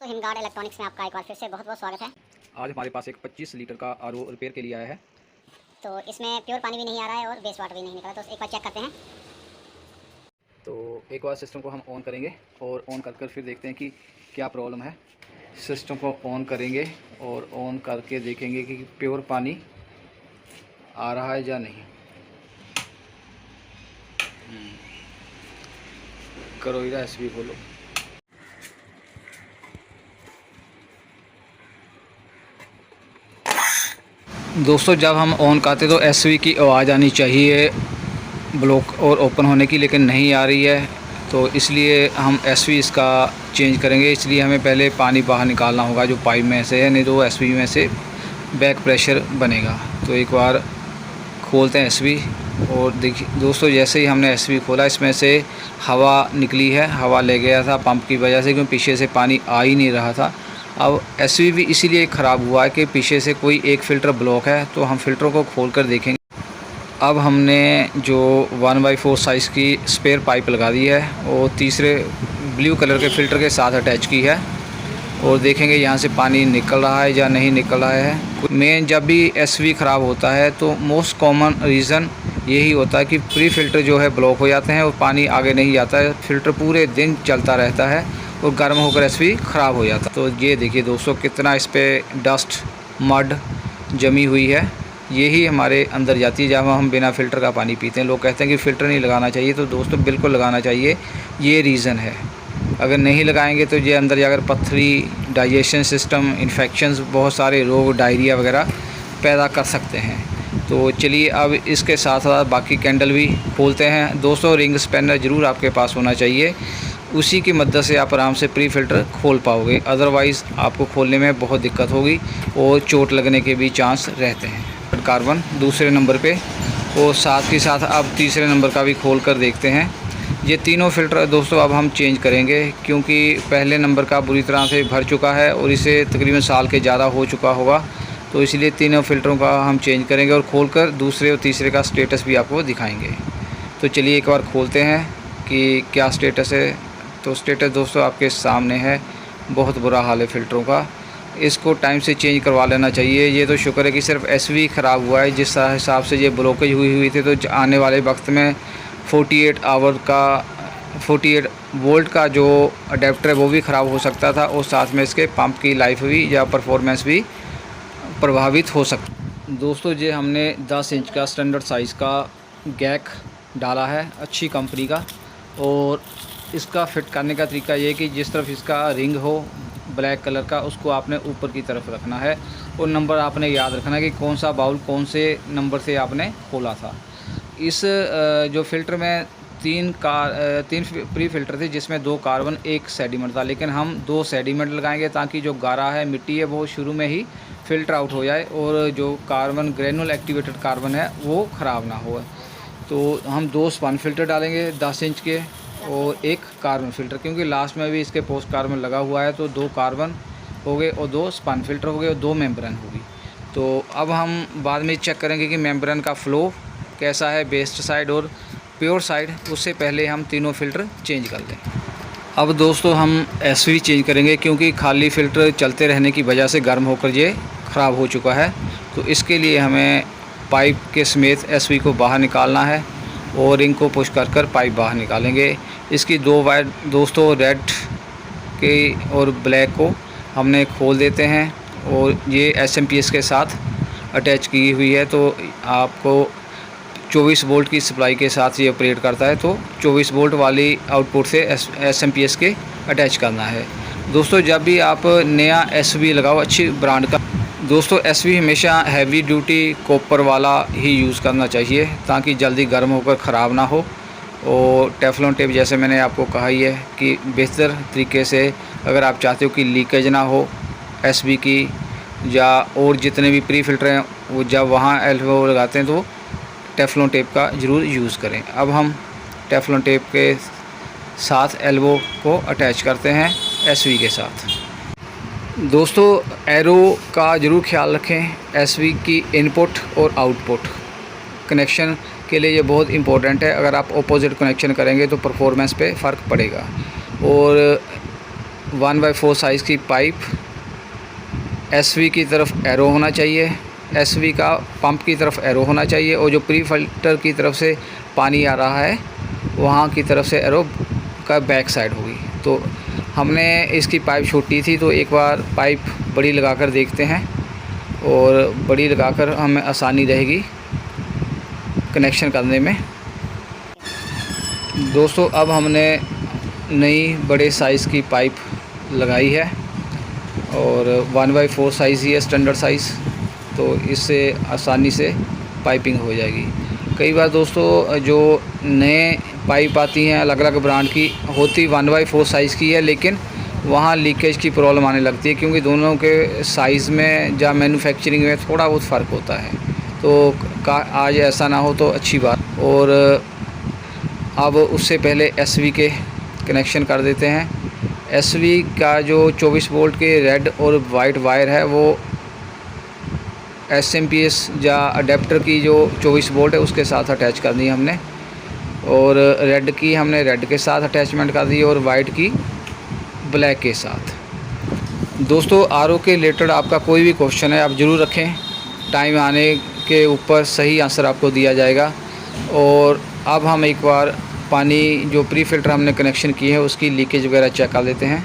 तो हिमगार्ड इलेक्ट्रॉनिक्स में आपका एक बार फिर से बहुत बहुत स्वागत है। आज हमारे पास एक 25 लीटर का आरओ रिपेयर के लिए आया है। तो इसमें प्योर पानी भी नहीं आ रहा है और वेस्ट वाटर भी नहीं निकला, तो एक बार चेक करते हैं। तो एक बार सिस्टम को हम ऑन करेंगे और ऑन कर फिर देखते हैं कि क्या प्रॉब्लम है। सिस्टम को ऑन करेंगे और ऑन करके देखेंगे कि प्योर पानी आ रहा है या नहीं। करो इधर एसबी खोलो। दोस्तों जब हम ऑन करते तो एसवी की आवाज़ आनी चाहिए ब्लॉक और ओपन होने की, लेकिन नहीं आ रही है। तो इसलिए हम एसवी इसका चेंज करेंगे। इसलिए हमें पहले पानी बाहर निकालना होगा जो पाइप में से है, नहीं तो एसवी में से बैक प्रेशर बनेगा। तो एक बार खोलते हैं एसवी और देखिए दोस्तों, जैसे ही हमने एसवी खोला इसमें से हवा निकली है। हवा ले गया था पंप की वजह से, क्योंकि पीछे से पानी आ ही नहीं रहा था। अब एसवी भी इसीलिए ख़राब हुआ है कि पीछे से कोई एक फ़िल्टर ब्लॉक है। तो हम फ़िल्टर को खोल कर देखेंगे। अब हमने जो 1/4 साइज़ की स्पेयर पाइप लगा दी है और तीसरे ब्लू कलर के फ़िल्टर के साथ अटैच की है और देखेंगे यहाँ से पानी निकल रहा है या नहीं निकल रहा है। मेन जब भी एसवी ख़राब होता है तो मोस्ट कॉमन रीज़न यही होता है कि प्री फ़िल्टर जो है ब्लॉक हो जाते हैं और पानी आगे नहीं जाता है। फ़िल्टर पूरे दिन चलता रहता है और गर्म होकर एसवी ख़राब हो जाता है। तो ये देखिए दोस्तों, कितना इस पर डस्ट मड जमी हुई है। यही हमारे अंदर जाती है जब हम बिना फ़िल्टर का पानी पीते हैं। लोग कहते हैं कि फ़िल्टर नहीं लगाना चाहिए, तो दोस्तों बिल्कुल लगाना चाहिए। ये रीज़न है, अगर नहीं लगाएंगे तो ये अंदर जाकर पथरी, डाइजेशन सिस्टम, इन्फेक्शंस, बहुत सारे रोग, डायरिया वगैरह पैदा कर सकते हैं। तो चलिए अब इसके साथ साथ बाकी कैंडल भी खोलते हैं। दोस्तों रिंग स्पैनर ज़रूर आपके पास होना चाहिए, उसी की मदद से आप आराम से प्री फ़िल्टर खोल पाओगे। अदरवाइज़ आपको खोलने में बहुत दिक्कत होगी और चोट लगने के भी चांस रहते हैं। कार्बन दूसरे नंबर पे और साथ ही साथ अब तीसरे नंबर का भी खोल कर देखते हैं। ये तीनों फ़िल्टर दोस्तों अब हम चेंज करेंगे, क्योंकि पहले नंबर का बुरी तरह से भर चुका है और इसे तकरीबन साल के ज़्यादा हो चुका होगा। तो इसलिए तीनों फ़िल्टरों का हम चेंज करेंगे और खोलकर दूसरे और तीसरे का स्टेटस भी आपको दिखाएंगे। तो चलिए एक बार खोलते हैं कि क्या स्टेटस है। तो स्टेटस दोस्तों आपके सामने है। बहुत बुरा हाल है फ़िल्टरों का, इसको टाइम से चेंज करवा लेना चाहिए। ये तो शुक्र है कि सिर्फ एसवी ख़राब हुआ है। जिस हिसाब से ये ब्लॉकेज हुई थी तो आने वाले वक्त में 48 वोल्ट का जो अडेप्टर है वो भी ख़राब हो सकता था और साथ में इसके पंप की लाइफ भी या परफॉर्मेंस भी प्रभावित हो सकती। दोस्तों ये हमने 10 इंच का स्टैंडर्ड साइज़ का गैक डाला है, अच्छी कंपनी का। और इसका फिट करने का तरीका ये कि जिस तरफ इसका रिंग हो ब्लैक कलर का, उसको आपने ऊपर की तरफ रखना है और नंबर आपने याद रखना है कि कौन सा बाउल कौन से नंबर से आपने खोला था। इस जो फ़िल्टर में तीन प्री फ़िल्टर थे, जिसमें 2 कार्बन 1 सेडिमेंट था, लेकिन हम 2 सेडिमेंट लगाएंगे ताकि जो गारा है, मिट्टी है, वो शुरू में ही फ़िल्टर आउट हो जाए और जो कार्बन ग्रेनुल एक्टिवेटेड कार्बन है वो ख़राब ना हो। तो हम 2 स्पन फ़िल्टर डालेंगे 10 इंच के और 1 कार्बन फ़िल्टर, क्योंकि लास्ट में भी इसके पोस्ट कार्बन लगा हुआ है। तो 2 कार्बन हो गए और 2 स्पन फ़िल्टर हो गए और 2 मेम्ब्रेन होगी। तो अब हम बाद में चेक करेंगे कि मेम्ब्रेन का फ़्लो कैसा है, बेस्ट साइड और प्योर साइड। उससे पहले हम तीनों फ़िल्टर चेंज कर लें। अब दोस्तों हम एसवी चेंज करेंगे, क्योंकि खाली फ़िल्टर चलते रहने की वजह से गर्म होकर ये ख़राब हो चुका है। तो इसके लिए हमें पाइप के समेत एसवी को बाहर निकालना है और रिंग को पुश कर पाइप बाहर निकालेंगे। इसकी 2 वायर दोस्तों रेड के और ब्लैक को हमने खोल देते हैं और ये एसएमपीएस के साथ अटैच की हुई है। तो आपको 24 वोल्ट की सप्लाई के साथ ये ऑपरेट करता है। तो 24 वोल्ट वाली आउटपुट से एसएमपीएस के अटैच करना है। दोस्तों जब भी आप नया एसवी लगाओ अच्छी ब्रांड का, दोस्तों एसवी हमेशा हैवी ड्यूटी कॉपर वाला ही यूज़ करना चाहिए ताकि जल्दी गर्म होकर ख़राब ना हो। और टेफ्लॉन टेप जैसे मैंने आपको कहा ही है कि बेहतर तरीके से अगर आप चाहते हो कि लीकेज ना हो एसवी की या और जितने भी प्री फ़िल्टर हैं, वो जब वहाँ एल्बो लगाते हैं तो टेफ्लॉन टेप का ज़रूर यूज़ करें। अब हम टेफ्लॉन टेप के साथ एल्बो को अटैच करते हैं एसवी के साथ। दोस्तों एरो का ज़रूर ख्याल रखें। एसवी की इनपुट और आउटपुट कनेक्शन के लिए ये बहुत इम्पोर्टेंट है। अगर आप ऑपोजिट कनेक्शन करेंगे तो परफॉर्मेंस पे फ़र्क पड़ेगा। और 1/4 साइज़ की पाइप, एसवी की तरफ एरो होना चाहिए, एसवी का पंप की तरफ एरो होना चाहिए, और जो प्री फिल्टर की तरफ से पानी आ रहा है वहाँ की तरफ से एरो का बैक साइड होगी। तो हमने इसकी पाइप छोटी थी, तो एक बार पाइप बड़ी लगाकर देखते हैं, और बड़ी लगाकर हमें आसानी रहेगी कनेक्शन करने में। दोस्तों अब हमने नई बड़े साइज़ की पाइप लगाई है, और 1/4 साइज़ ही है स्टैंडर्ड साइज़, तो इससे आसानी से पाइपिंग हो जाएगी। कई बार दोस्तों जो नए पाइप आती हैं अलग अलग ब्रांड की, होती 1/4 साइज़ की है, लेकिन वहाँ लीकेज की प्रॉब्लम आने लगती है, क्योंकि दोनों के साइज़ में या मैन्युफैक्चरिंग में थोड़ा बहुत फ़र्क होता है। तो आज ऐसा ना हो तो अच्छी बात। और अब उससे पहले एसवी के कनेक्शन कर देते हैं। एसवी का जो 24 वोल्ट के रेड और वाइट वायर है वो एसएमपीएस या अडेप्टर की जो 24 वोल्ट है उसके साथ अटैच कर दी हमने, और रेड की हमने रेड के साथ अटैचमेंट कर दी, और वाइट की ब्लैक के साथ। दोस्तों आरओ के रिलेटेड आपका कोई भी क्वेश्चन है आप ज़रूर रखें, टाइम आने के ऊपर सही आंसर आपको दिया जाएगा। और अब हम एक बार पानी जो प्री फिल्टर हमने कनेक्शन किए हैं उसकी लीकेज वगैरह चेक कर लेते हैं।